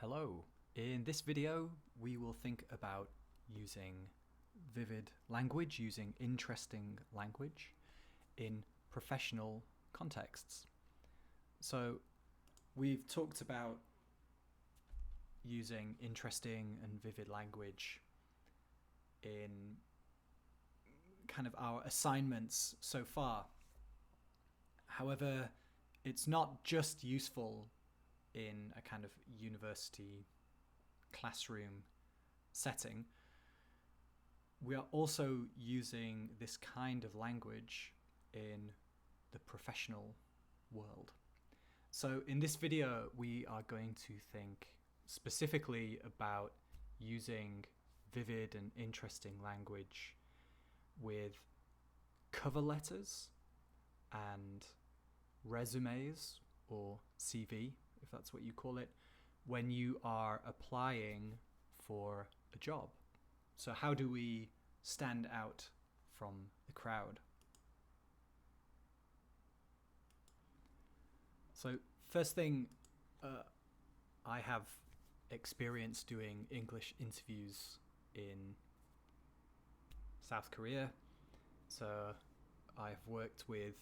Hello. In this video, we will think about using vivid language, using interesting language in professional contexts. So we've talked about using interesting and vivid language in kind of our assignments so far. However, it's not just useful in a kind of university classroom setting. We are also using this kind of language in the professional world. So in this video, we are going to think specifically about using vivid and interesting language with cover letters and resumes, or CV, if that's what you call it, when you are applying for a job. So how do we stand out from the crowd? So first thing, I have experience doing English interviews in South Korea. So I've worked with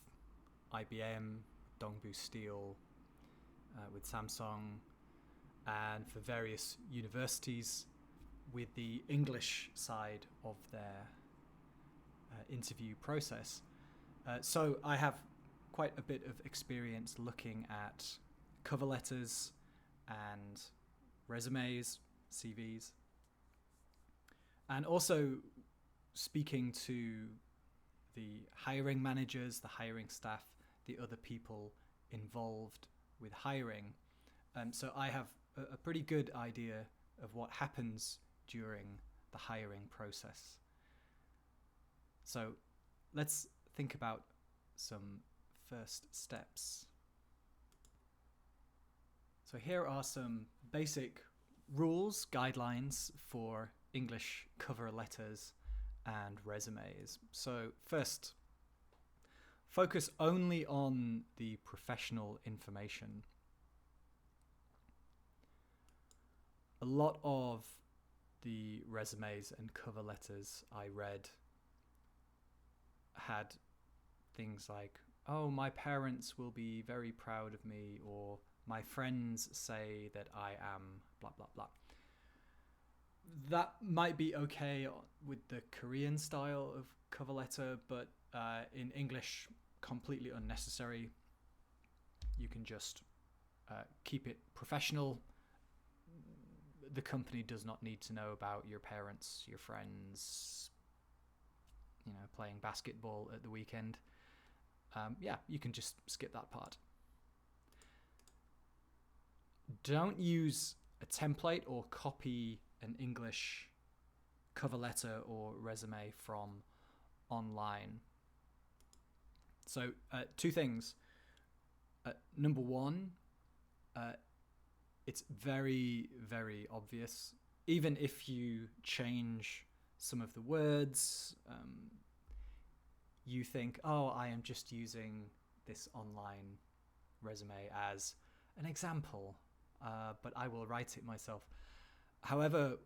IBM, Dongbu Steel, with Samsung, and for various universities with the English side of their interview process. So I have quite a bit of experience looking at cover letters and resumes, CVs, and also speaking to the hiring managers, the hiring staff, the other people involved with hiring. So I have a pretty good idea of what happens during the hiring process. So let's think about some first steps. So here are some basic rules, guidelines for English cover letters and resumes. So first, focus only on the professional information. A lot of the resumes and cover letters I read had things like, oh, my parents will be very proud of me, or my friends say that I am blah, blah, blah. That might be okay with the Korean style of cover letter, but in English, completely unnecessary. You can just keep it professional. The company does not need to know about your parents, your friends, playing basketball at the weekend. You can just skip that part. Don't use a template or copy an English cover letter or resume from online. So two things. Number one, it's very, very obvious. Even if you change some of the words, you think, oh, I am just using this online resume as an example, but I will write it myself. However,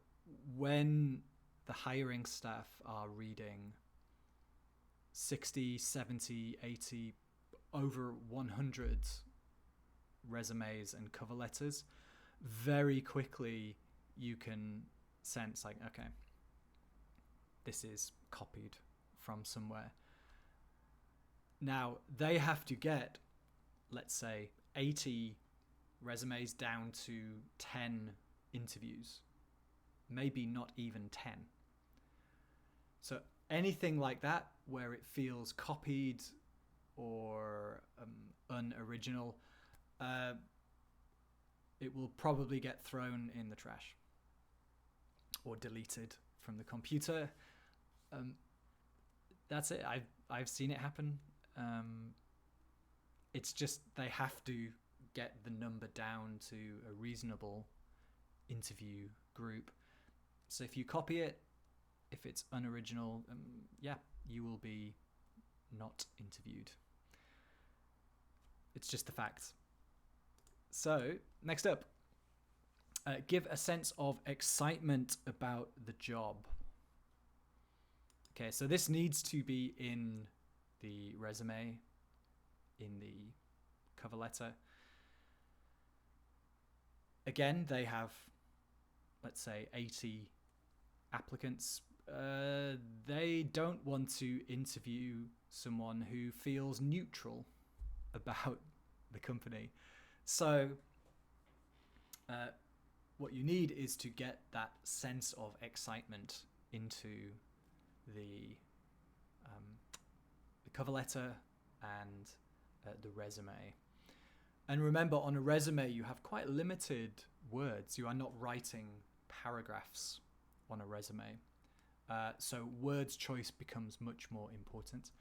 when the hiring staff are reading 60, 70, 80, over 100 resumes and cover letters, very quickly you can sense like, okay, this is copied from somewhere. Now they have to get, let's say, 80 resumes down to 10 interviews, maybe not even 10. So anything like that where it feels copied or unoriginal, it will probably get thrown in the trash or deleted from the computer. That's it. I've seen it happen. It's just they have to get the number down to a reasonable interview group. So if you copy it, if it's unoriginal, you will be not interviewed. It's just the facts. So next up, Give a sense of excitement about the job. Okay, so this needs to be in the resume, in the cover letter. Again, they have, let's say, 80 applicants. They don't want to interview someone who feels neutral about the company. So what you need is to get that sense of excitement into the cover letter and the resume. And remember, on a resume, you have quite limited words. You are not writing paragraphs on a resume. So words choice becomes much more important.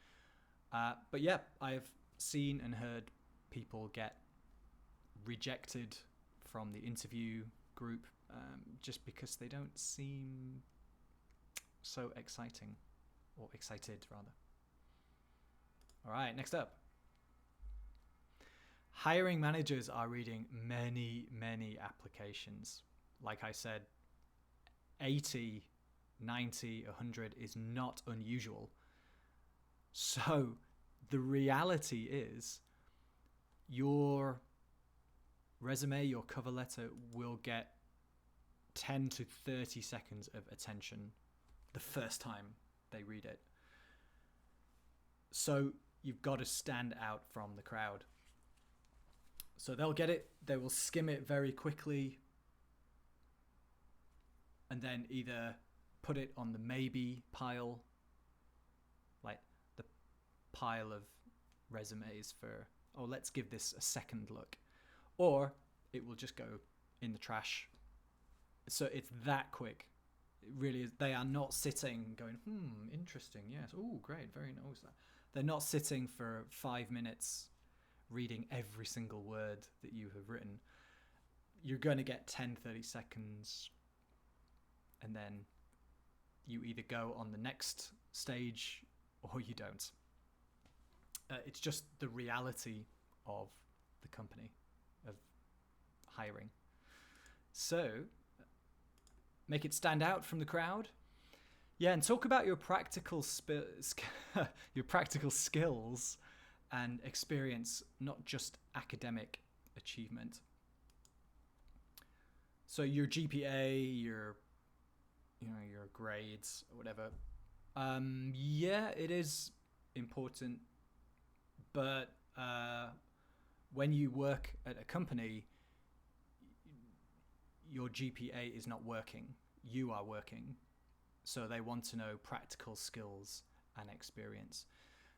But yeah, I've seen and heard people get rejected from the interview group just because they don't seem so exciting, or excited rather. All right, next up. Hiring managers are reading many applications. Like I said, 80, 90, 100 is not unusual. So the reality is your resume, your cover letter will get 10 to 30 seconds of attention the first time they read it. So you've got to stand out from the crowd. So they'll get it, they will skim it very quickly, and then either put it on the maybe pile, like the pile of resumes for, oh, let's give this a second look, or it will just go in the trash. So it's that quick. It really is. They are not sitting going, interesting, yes, oh, great, very nice. They're not sitting for 5 minutes reading every single word that you have written. You're going to get 10, 30 seconds, and then you either go on the next stage or you don't. It's just the reality of the company, of hiring. So make it stand out from the crowd. Yeah, and talk about your practical your practical skills and experience, not just academic achievement. So your GPA, your grades, or whatever. Yeah, it is important, but when you work at a company, your GPA is not working. You are working. So they want to know practical skills and experience.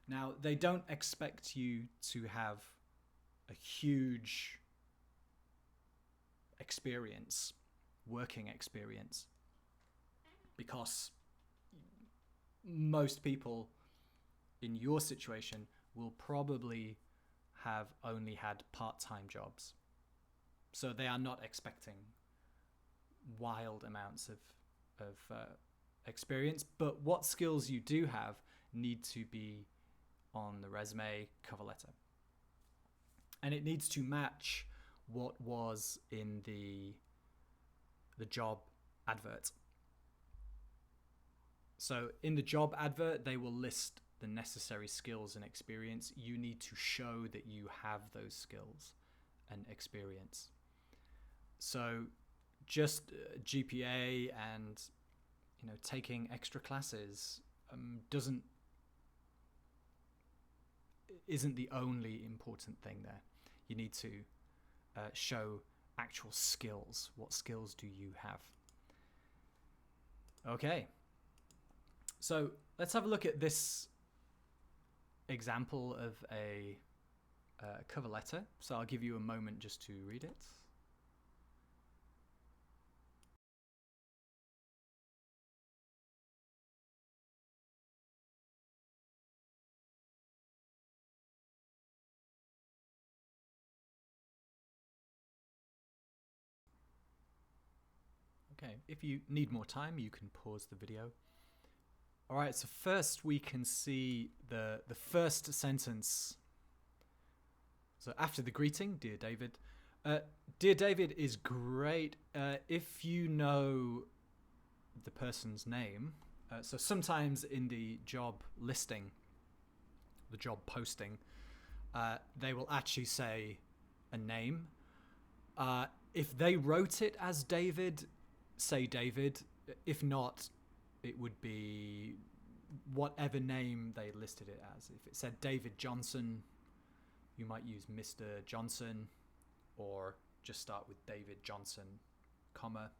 Now, they don't expect you to have a huge experience, working experience, because most people in your situation will probably have only had part-time jobs. So they are not expecting wild amounts of experience, but what skills you do have need to be on the resume, cover letter, and it needs to match what was in the job advert. So in the job advert, they will list the necessary skills and experience. You need to show that you have those skills and experience. So just GPA and taking extra classes isn't the only important thing there. You need to show actual skills. What skills do you have? Okay. So let's have a look at this example of a cover letter. So I'll give you a moment just to read it. Okay, if you need more time, you can pause the video. All right, so first we can see the first sentence. So after the greeting, dear David, Uh, Dear David is great if you know the person's name. So sometimes in the job listing, the job posting, they will actually say a name. If they wrote it as David, say David. If not, it would be whatever name they listed it as. If it said David Johnson, you might use Mr. Johnson, or just start with David Johnson, comma.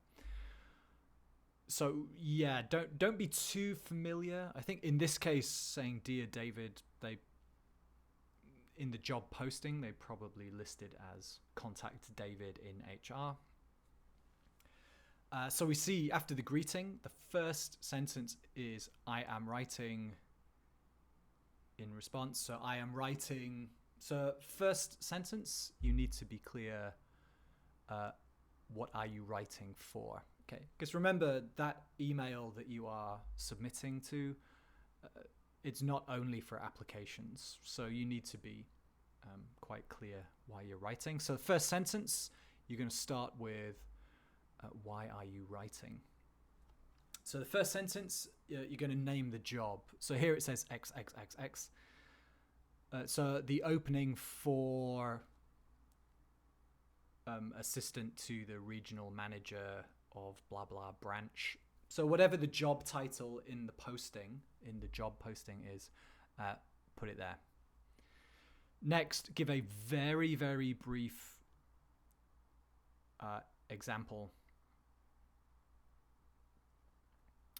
So yeah, don't be too familiar. I think in this case, saying Dear David, they in the job posting they probably listed as contact David in HR. So we see after the greeting, the first sentence is I am writing in response. So I am writing. So first sentence, you need to be clear. What are you writing for? Okay, because remember that email that you are submitting to, it's not only for applications. So you need to be quite clear why you're writing. So the first sentence, you're going to start with why are you writing? So the first sentence, you're going to name the job. So here it says XXXX. So the opening for assistant to the regional manager of blah blah branch. So whatever the job title in the posting, in the job posting is, put it there. Next, give a very, very brief example.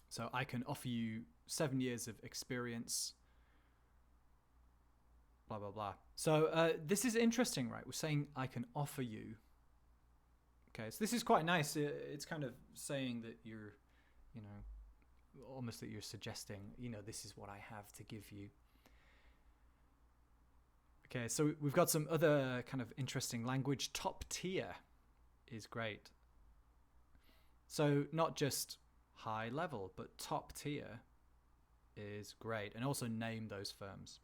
So I can offer you 7 years of experience, blah, blah, blah. So this is interesting, right? We're saying I can offer you. Okay, so this is quite nice. It's kind of saying that you're, almost that you're suggesting, this is what I have to give you. Okay, so we've got some other kind of interesting language. Top tier is great. So not just high level, but top tier is great. And also name those firms.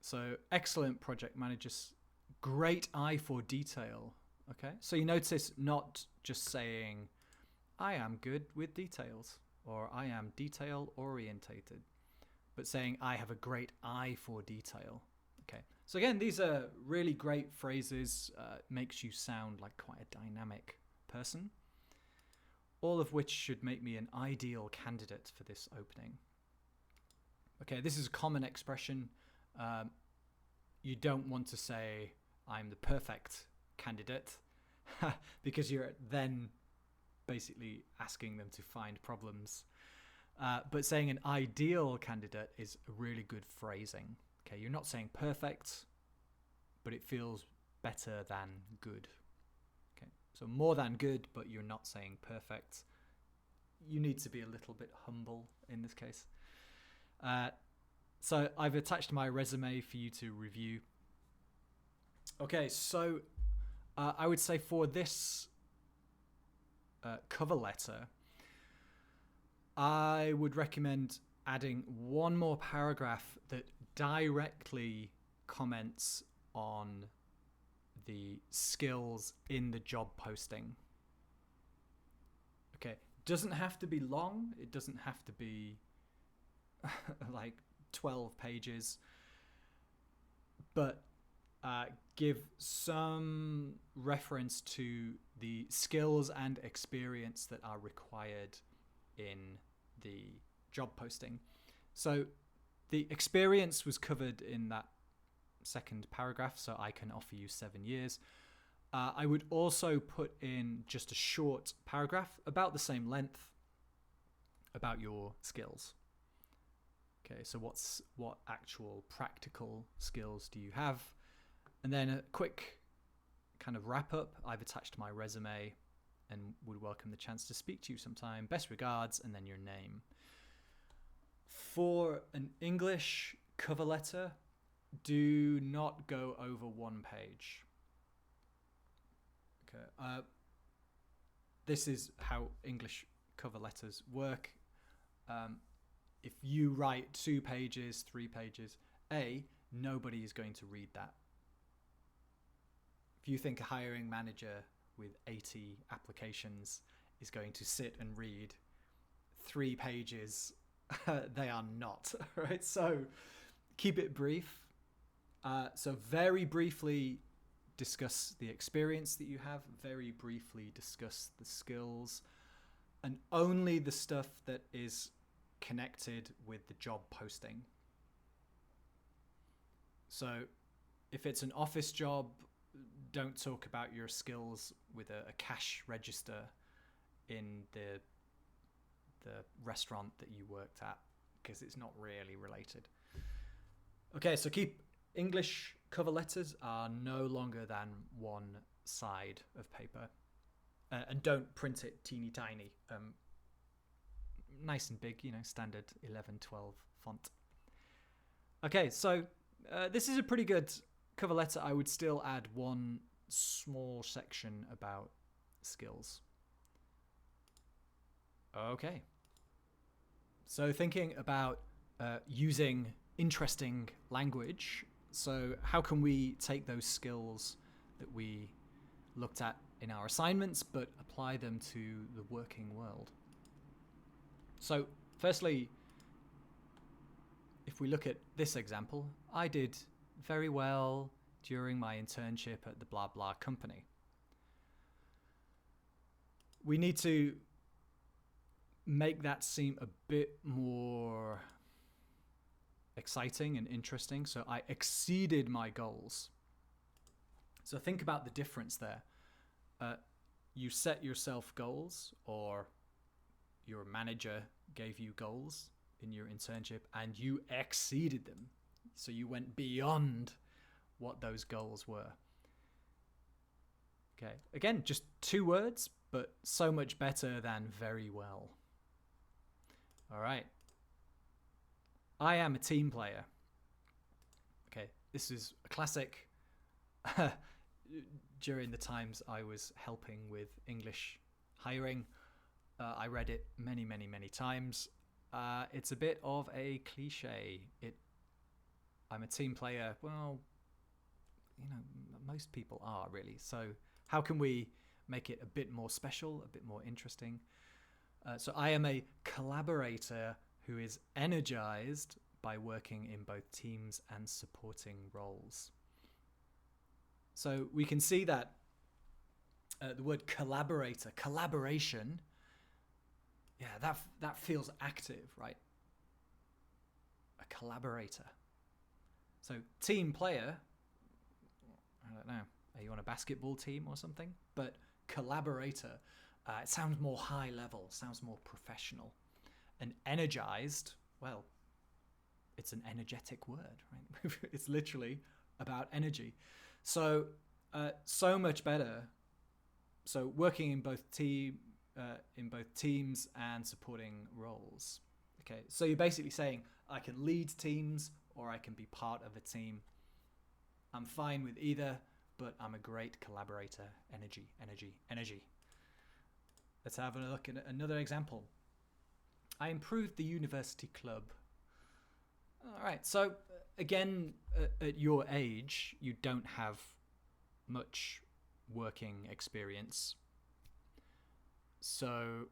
So excellent project managers, great eye for detail. Okay, so you notice not just saying, I am good with details, or I am detail orientated, but saying I have a great eye for detail. Okay, so again, these are really great phrases, makes you sound like quite a dynamic person, all of which should make me an ideal candidate for this opening. Okay, this is a common expression. You don't want to say I'm the perfect candidate because you're then basically asking them to find problems. But saying an ideal candidate is a really good phrasing. Okay, you're not saying perfect, but it feels better than good. Okay, so more than good, but you're not saying perfect. You need to be a little bit humble in this case. So I've attached my resume for you to review. Okay, so I would say for this cover letter, I would recommend adding one more paragraph that directly comments on the skills in the job posting. Okay, doesn't have to be long. It doesn't have to be like 12 pages, but give some reference to the skills and experience that are required in the job posting. So the experience was covered in that second paragraph, so I can offer you 7 years. I would also put in just a short paragraph about the same length about your skills. Okay, so what actual practical skills do you have? And then a quick kind of wrap up. I've attached my resume and would welcome the chance to speak to you sometime. Best regards, and then your name. For an English cover letter, do not go over 1 page. Okay, this is how English cover letters work. If you write 2 pages, 3 pages, nobody is going to read that. If you think a hiring manager with 80 applications is going to sit and read 3 pages, they are not, right? So keep it brief. So very briefly discuss the experience that you have, very briefly discuss the skills, and only the stuff that is connected with the job posting. So if it's an office job, don't talk about your skills with a cash register in the restaurant that you worked at, because it's not really related. Okay, so English cover letters are no longer than 1 side of paper. And don't print it teeny tiny. Nice and big, standard 11-12 font. Okay, so this is a pretty good cover letter. I would still add 1 small section about skills. Okay. So thinking about using interesting language. So how can we take those skills that we looked at in our assignments but apply them to the working world? So firstly, if we look at this example, I did very well during my internship at the blah blah company. We need to make that seem a bit more exciting and interesting. So I exceeded my goals. So think about the difference there. You set yourself goals, or your manager gave you goals in your internship, and you exceeded them. So you went beyond what those goals were. Okay, again, just 2 words, but so much better than very well. All right. I am a team player. Okay, this is a classic. During the times I was helping with English hiring, I read it many, many, many times. It's a bit of a cliche. I'm a team player. Well, most people are really. So how can we make it a bit more special, a bit more interesting? So I am a collaborator who is energized by working in both teams and supporting roles. So we can see that the word collaboration, yeah, that feels active, right? A collaborator. So team player, I don't know, are you on a basketball team or something? But collaborator, it sounds more high level, sounds more professional. And energized, well, it's an energetic word, right? It's literally about energy. So, so much better. So working in both teams and supporting roles. Okay, so you're basically saying I can lead teams or I can be part of a team. I'm fine with either, but I'm a great collaborator. Energy, energy, energy. Let's have a look at another example. I improved the university club. All right, so again, at your age, you don't have much working experience. So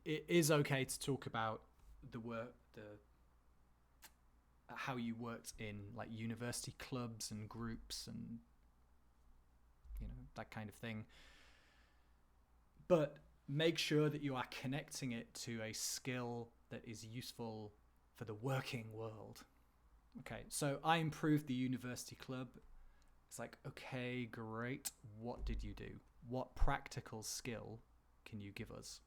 it is okay to talk about how you worked in like university clubs and groups and that kind of thing. But make sure that you are connecting it to a skill that is useful for the working world. Okay, so I improved the university club. It's like, okay, great. What did you do? What practical skill can you give us?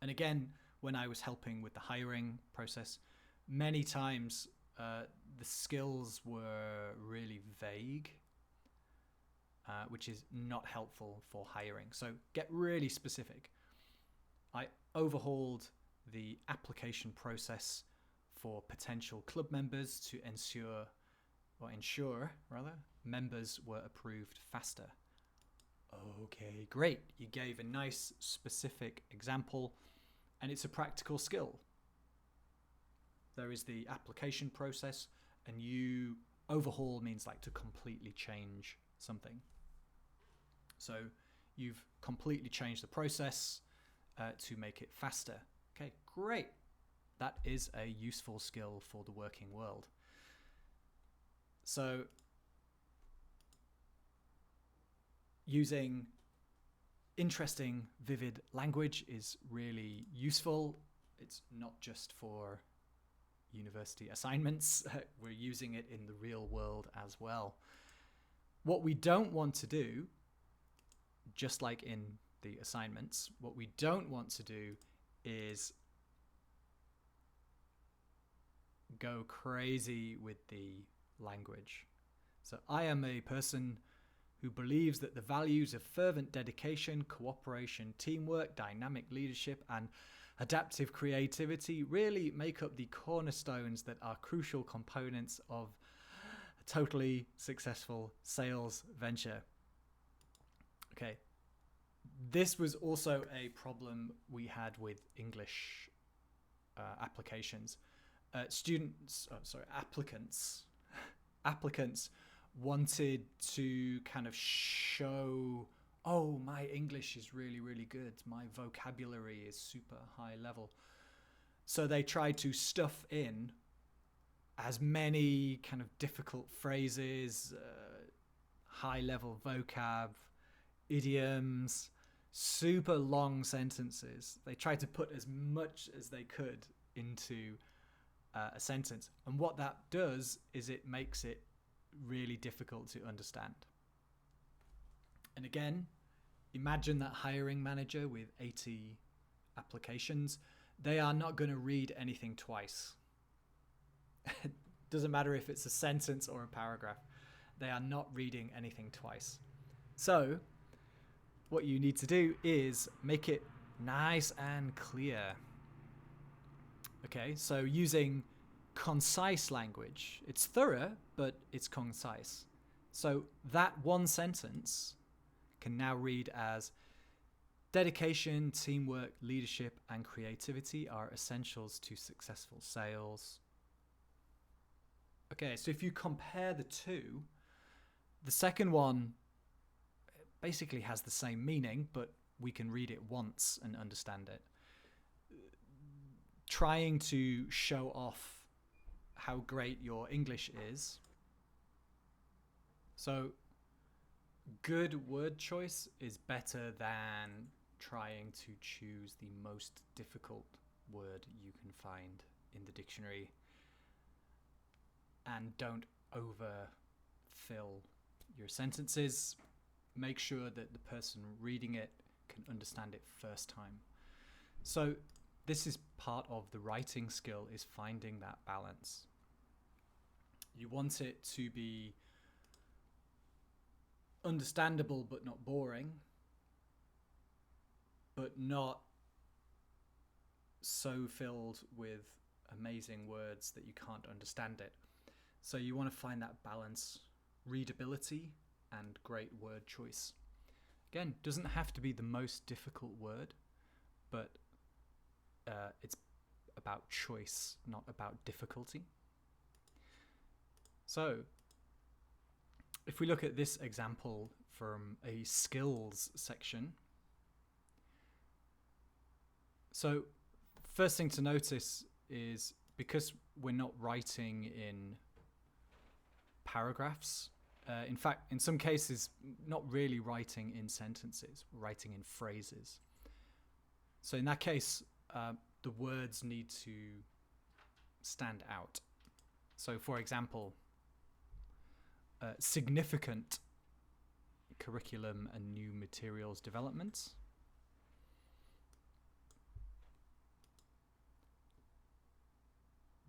And again, when I was helping with the hiring process, many times the skills were really vague, which is not helpful for hiring. So get really specific. I overhauled the application process for potential club members to ensure members were approved faster. Okay, great. You gave a nice specific example, and it's a practical skill. There is the application process, and you overhaul means like to completely change something. So you've completely changed the process to make it faster. Okay, great. That is a useful skill for the working world. So using interesting, vivid language is really useful. It's not just for university assignments. We're using it in the real world as well. What we don't want to do, just like in the assignments, what we don't want to do is go crazy with the language. So I am a person who believes that the values of fervent dedication, cooperation, teamwork, dynamic leadership, and adaptive creativity really make up the cornerstones that are crucial components of a totally successful sales venture. Okay. This was also a problem we had with English applications. Applicants wanted to kind of show, oh, my English is really, really good. My vocabulary is super high level. So they tried to stuff in as many kind of difficult phrases, high level vocab, idioms, super long sentences. They tried to put as much as they could into a sentence. And what that does is it makes it really difficult to understand. And again, imagine that hiring manager with 80 applications. They are not going to read anything twice. It doesn't matter if it's a sentence or a paragraph. They are not reading anything twice. So what you need to do is make it nice and clear. Okay, so using concise language. It's thorough, but it's concise. So that one sentence can now read as: dedication, teamwork, leadership, and creativity are essentials to successful sales. Okay, so if you compare the two, the second one basically has the same meaning, but we can read it once and understand it. Trying to show off how great your English is. So good word choice is better than trying to choose the most difficult word you can find in the dictionary. And don't overfill your sentences. Make sure that the person reading it can understand it first time. So this is part of the writing skill, is finding that balance. You want it to be understandable but not boring, but not so filled with amazing words that you can't understand it. So you want to find that balance, readability and great word choice. Again, doesn't have to be the most difficult word, but it's about choice, not about difficulty. So if we look at this example from a skills section, so first thing to notice is, because we're not writing in paragraphs, in fact, in some cases, not really writing in sentences, we're writing in phrases. So in that case, the words need to stand out. So for example, significant curriculum and new materials development.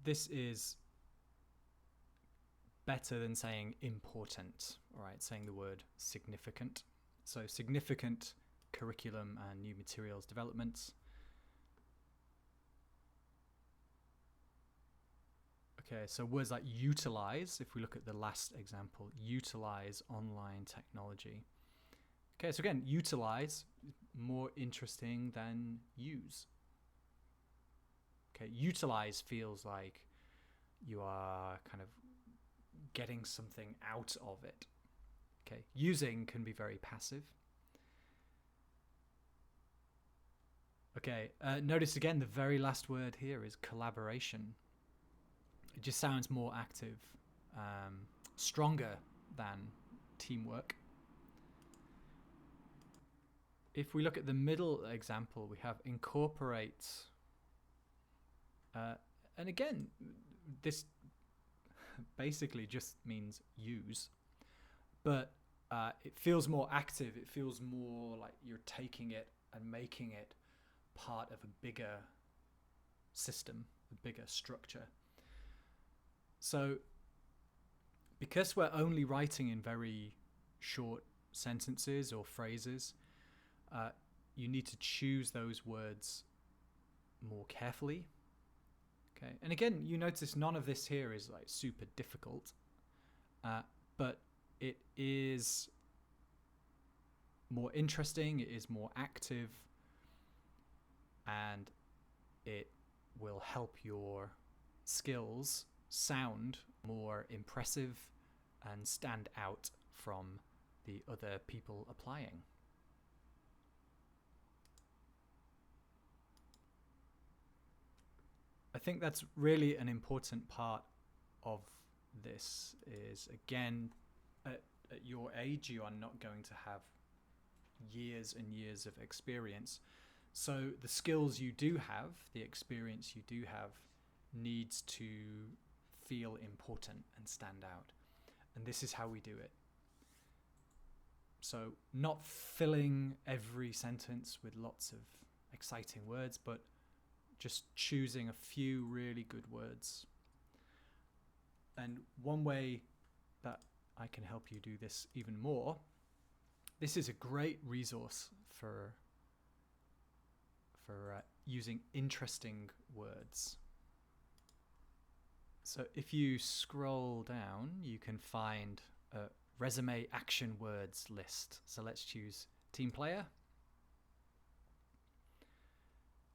This is better than saying important, all right, saying the word significant. So significant curriculum and new materials development. Okay, so words like utilize, if we look at the last example, utilize online technology. Okay, so again, utilize, more interesting than use. Okay, utilize feels like you are kind of getting something out of it. Okay, using can be very passive. Okay, notice again the very last word here is collaboration. It just sounds more active, stronger than teamwork. If we look at the middle example, we have incorporate. And again, this basically just means use, but it feels more active. It feels more like you're taking it and making it part of a bigger system, a bigger structure. So because we're only writing in very short sentences or phrases, you need to choose those words more carefully. Okay, and again, you notice none of this here is like super difficult, but it is more interesting, it is more active, and it will help your skills sound more impressive and stand out from the other people applying. I think that's really an important part of this is, again, at your age, you are not going to have years and years of experience. So the skills you do have, the experience you do have, needs to feel important and stand out. And this is how we do it. So not filling every sentence with lots of exciting words, but just choosing a few really good words. And one way that I can help you do this even more, this is a great resource for using interesting words. So if you scroll down, you can find a resume action words list. So let's choose team player.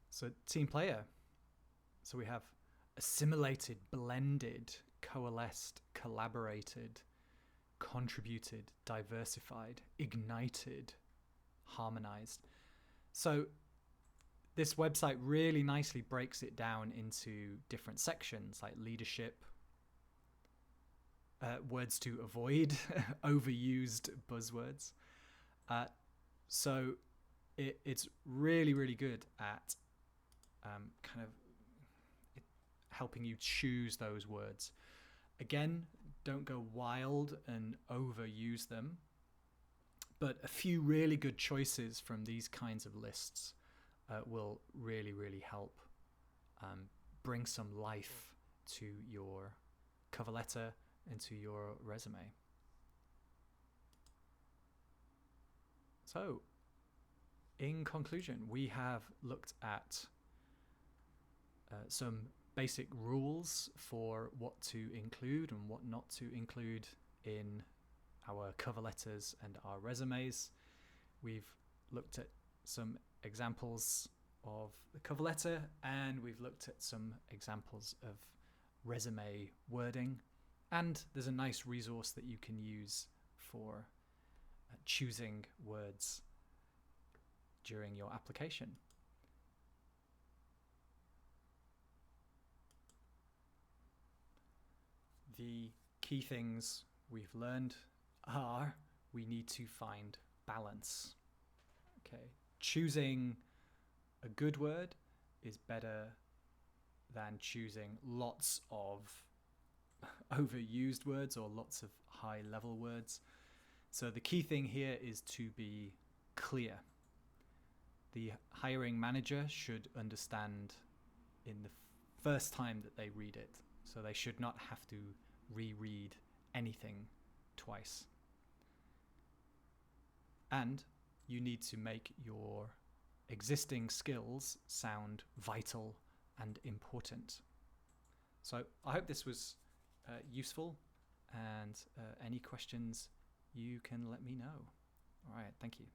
So team player. So we have assimilated, blended, coalesced, collaborated, contributed, diversified, ignited, harmonized. So this website really nicely breaks it down into different sections like leadership, words to avoid, overused buzzwords. So it's really, really good at helping you choose those words. Again, don't go wild and overuse them, but a few really good choices from these kinds of lists will really, really help bring some life to your cover letter and to your resume. So, in conclusion, we have looked at some basic rules for what to include and what not to include in our cover letters and our resumes. We've looked at some examples of the cover letter, and we've looked at some examples of resume wording, and there's a nice resource that you can use for choosing words during your application. The key things we've learned are we need to find balance. Okay, choosing a good word is better than choosing lots of overused words or lots of high level words. So the key thing here is to be clear. The hiring manager should understand in the first time that they read it. So they should not have to reread anything twice. And you need to make your existing skills sound vital and important. So I hope this was useful, and any questions you can let me know. All right, thank you.